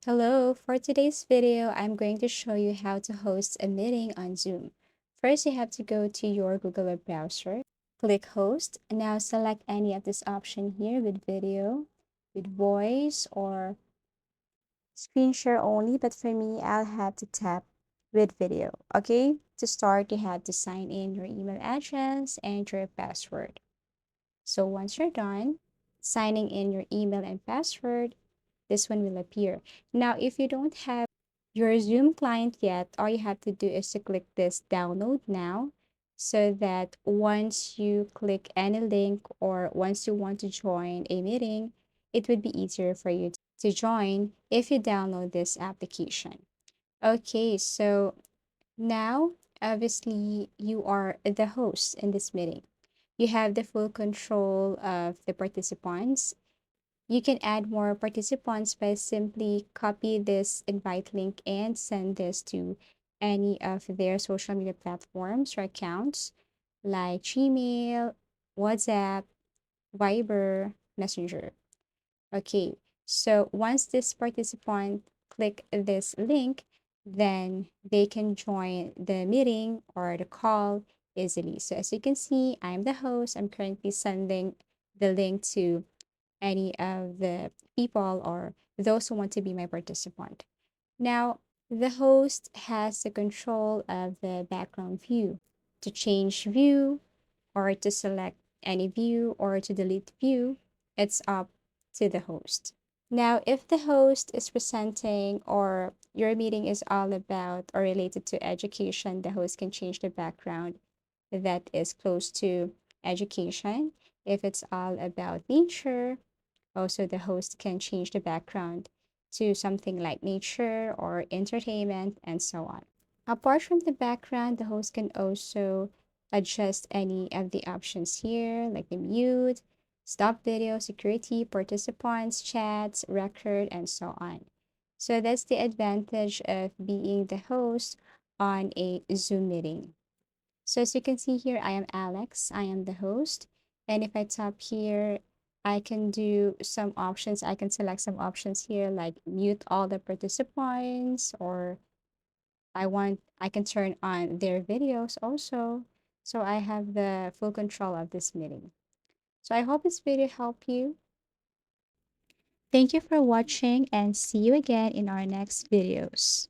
Hello, for today's video, I'm going to show you how to host a meeting on Zoom. First, you have to go to your Google web browser, click host, and now select any of this option here with video, with voice, or screen share only. But for me, I'll have to tap with video. Okay, to start, you have to sign in your email address and your password. So once you're done signing in your email and password, this one will appear. Now, if you don't have your Zoom client yet, all you have to do is to click this download now so that once you click any link or once you want to join a meeting, it would be easier for you to join if you download this application. Okay, so now obviously you are the host in this meeting. You have the full control of the participants. You can add more participants by simply copy this invite link and send this to any of their social media platforms or accounts like Gmail, WhatsApp, Viber, Messenger. Okay, so once this participant click this link, then they can join the meeting or the call easily. So as you can see, I'm the host. I'm currently sending the link to any of the people or those who want to be my participant. Now, the host has the control of the background view. To change view or to select any view or to delete view, it's up to the host. Now, if the host is presenting or your meeting is all about or related to education, the host can change the background that is close to education. If it's all about nature, also, the host can change the background to something like nature or entertainment and so on. Apart from the background, the host can also adjust any of the options here, like the mute, stop video, security, participants, chats, record, and so on. So that's the advantage of being the host on a Zoom meeting. So as you can see here, I am Alex. I am the host. And if I tap here, I can do some options. I can select some options here like mute all the participants or I can turn on their videos also. So I have the full control of this meeting. So I hope this video helped you. Thank you for watching and see you again in our next videos.